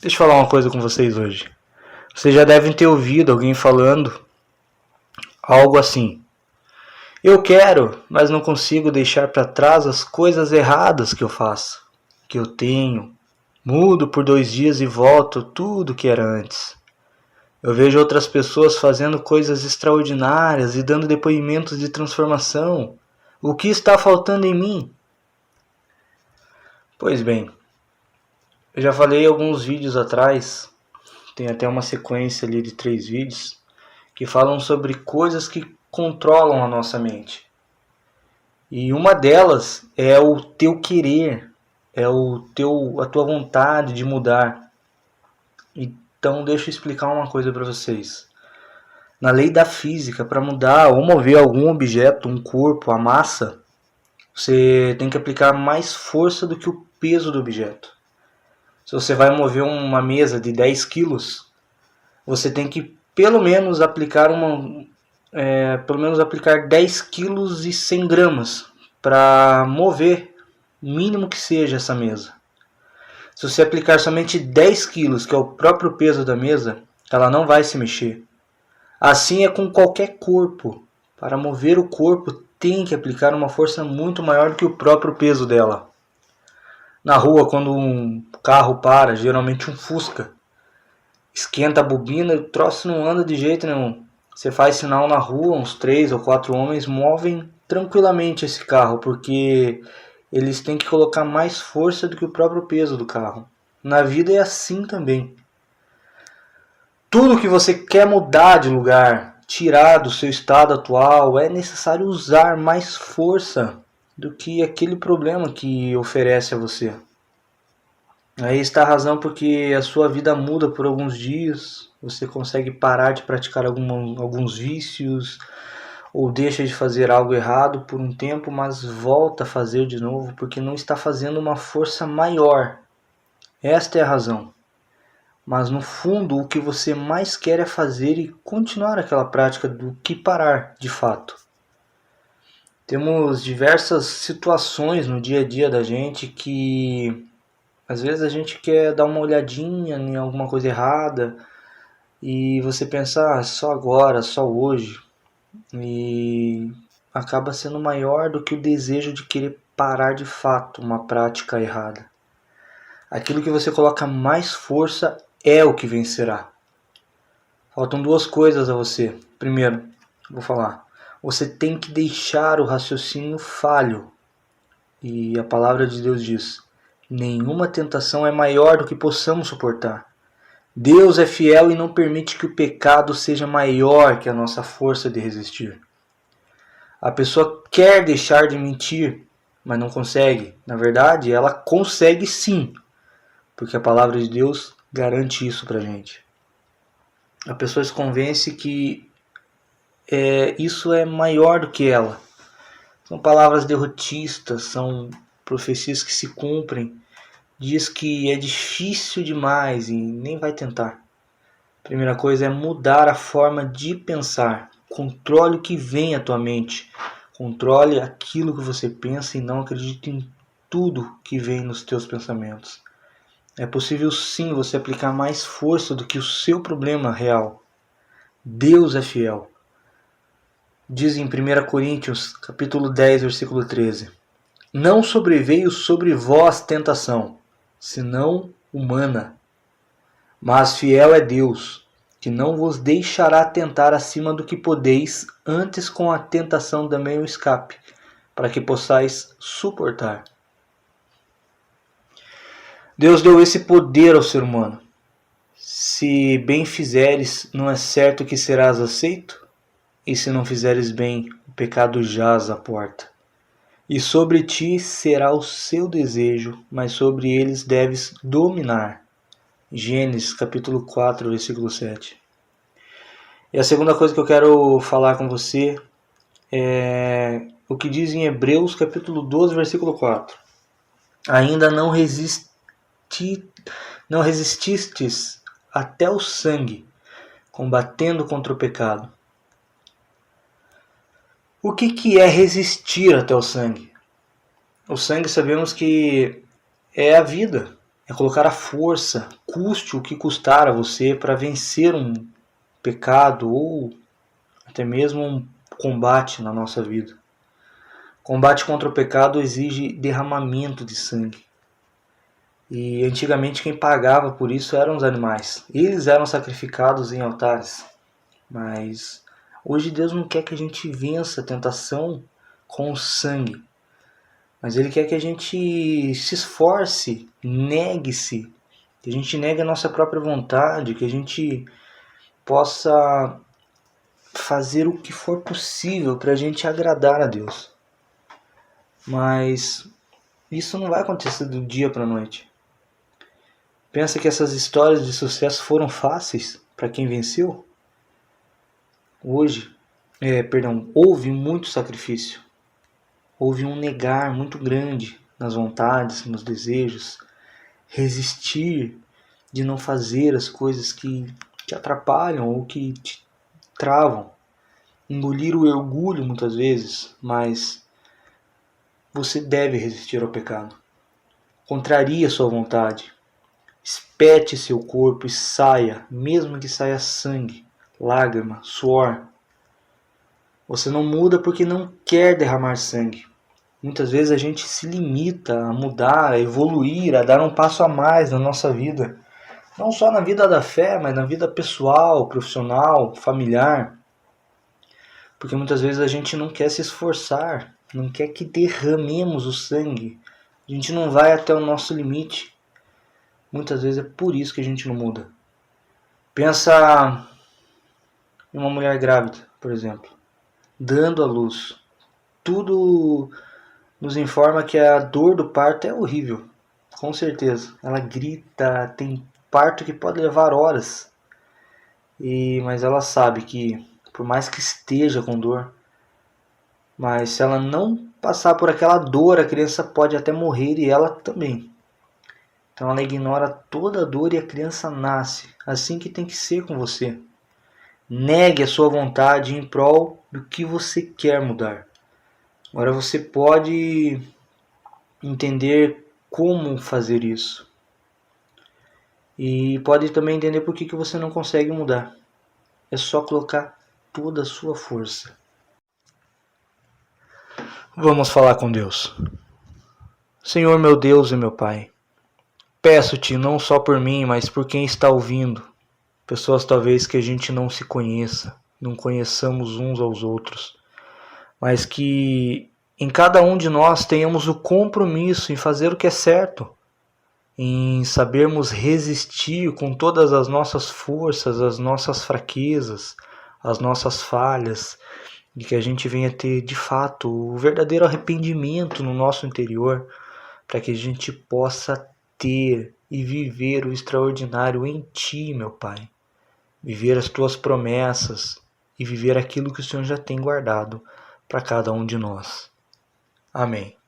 Deixa eu falar uma coisa com vocês hoje. Vocês já devem ter ouvido alguém falando algo assim: eu quero, mas não consigo deixar para trás as coisas erradas que eu faço, que eu tenho. Mudo por 2 dias e volto tudo que era antes. Eu vejo outras pessoas fazendo coisas extraordinárias e dando depoimentos de transformação. O que está faltando em mim? Pois bem, eu já falei alguns vídeos atrás, tem até uma sequência ali de 3 vídeos, que falam sobre coisas que controlam a nossa mente. E uma delas é o teu querer, é a tua vontade de mudar. Então deixa eu explicar uma coisa para vocês. Na lei da física, para mudar ou mover algum objeto, um corpo, a massa, você tem que aplicar mais força do que o peso do objeto. Se você vai mover uma mesa de 10 quilos, você tem que pelo menos aplicar 10 quilos e 100 gramas para mover, mínimo que seja, essa mesa. Se você aplicar somente 10 quilos, que é o próprio peso da mesa, ela não vai se mexer. Assim é com qualquer corpo. Para mover o corpo, tem que aplicar uma força muito maior do que o próprio peso dela. Na rua, quando um carro para, geralmente um Fusca, esquenta a bobina e o troço não anda de jeito nenhum. Você faz sinal na rua, uns 3 ou 4 homens movem tranquilamente esse carro, porque eles têm que colocar mais força do que o próprio peso do carro. Na vida é assim também. Tudo que você quer mudar de lugar, tirar do seu estado atual, é necessário usar mais força do que aquele problema que oferece a você. Aí está a razão porque a sua vida muda por alguns dias, você consegue parar de praticar alguns vícios, ou deixa de fazer algo errado por um tempo, mas volta a fazer de novo porque não está fazendo uma força maior. Esta é a razão. Mas no fundo o que você mais quer é fazer e continuar aquela prática do que parar de fato. Temos diversas situações no dia a dia da gente que às vezes a gente quer dar uma olhadinha em alguma coisa errada e você pensa, só agora, só hoje, e acaba sendo maior do que o desejo de querer parar de fato uma prática errada. Aquilo que você coloca mais força é o que vencerá. Faltam 2 coisas a você. Primeiro, vou falar, você tem que deixar o raciocínio falho. E a palavra de Deus diz: nenhuma tentação é maior do que possamos suportar. Deus é fiel e não permite que o pecado seja maior que a nossa força de resistir. A pessoa quer deixar de mentir, mas não consegue. Na verdade, ela consegue sim, porque a palavra de Deus garante isso pra gente. A pessoa se convence que isso é maior do que ela. São palavras derrotistas, são profecias que se cumprem. Diz que é difícil demais e nem vai tentar. A primeira coisa é mudar a forma de pensar. Controle o que vem à tua mente. Controle aquilo que você pensa e não acredite em tudo que vem nos teus pensamentos. É possível sim você aplicar mais força do que o seu problema real. Deus é fiel. Diz em 1 Coríntios, capítulo 10, versículo 13: não sobreveio sobre vós tentação, senão humana. Mas fiel é Deus, que não vos deixará tentar acima do que podeis, antes com a tentação também o escape, para que possais suportar. Deus deu esse poder ao ser humano. Se bem fizeres, não é certo que serás aceito? E se não fizeres bem, o pecado jaz à porta. E sobre ti será o seu desejo, mas sobre eles deves dominar. Gênesis capítulo 4, versículo 7. E a segunda coisa que eu quero falar com você é o que diz em Hebreus capítulo 12, versículo 4. Ainda não resististes até o sangue, combatendo contra o pecado. O que é resistir até o sangue? O sangue sabemos que é a vida, É colocar a força, custe o que custar a você, para vencer um pecado ou até mesmo um combate na nossa vida. Combate contra o pecado exige derramamento de sangue. E antigamente quem pagava por isso eram os animais. Eles eram sacrificados em altares. Mas hoje Deus não quer que a gente vença a tentação com o sangue. Mas Ele quer que a gente se esforce, negue-se, que a gente negue a nossa própria vontade, que a gente possa fazer o que for possível para a gente agradar a Deus. Mas isso não vai acontecer do dia para a noite. Pensa que essas histórias de sucesso foram fáceis para quem venceu? Houve muito sacrifício. Houve um negar muito grande nas vontades, nos desejos. Resistir de não fazer as coisas que atrapalham ou que te travam. Engolir o orgulho muitas vezes, mas você deve resistir ao pecado. Contrarie a sua vontade. Espete seu corpo e saia, mesmo que saia sangue, lágrima, suor. Você não muda porque não quer derramar sangue. Muitas vezes a gente se limita a mudar, a evoluir, a dar um passo a mais na nossa vida. Não só na vida da fé, mas na vida pessoal, profissional, familiar. Porque muitas vezes a gente não quer se esforçar, não quer que derramemos o sangue. A gente não vai até o nosso limite. Muitas vezes é por isso que a gente não muda. Pensa em uma mulher grávida, por exemplo, dando à luz. Tudo nos informa que a dor do parto é horrível, com certeza. Ela grita, tem parto que pode levar horas. Mas ela sabe que, por mais que esteja com dor, mas se ela não passar por aquela dor, a criança pode até morrer e ela também. Então ela ignora toda a dor e a criança nasce. Assim que tem que ser com você. Negue a sua vontade em prol do que você quer mudar. Agora você pode entender como fazer isso. E pode também entender por que você não consegue mudar. É só colocar toda a sua força. Vamos falar com Deus. Senhor, meu Deus e meu Pai, peço-te não só por mim, mas por quem está ouvindo. Pessoas talvez que a gente não se conheça, não conheçamos uns aos outros, mas que em cada um de nós tenhamos o compromisso em fazer o que é certo, em sabermos resistir com todas as nossas forças, as nossas fraquezas, as nossas falhas, e que a gente venha ter de fato o verdadeiro arrependimento no nosso interior, para que a gente possa ter e viver o extraordinário em Ti, meu Pai. Viver as Tuas promessas e viver aquilo que o Senhor já tem guardado para cada um de nós. Amém.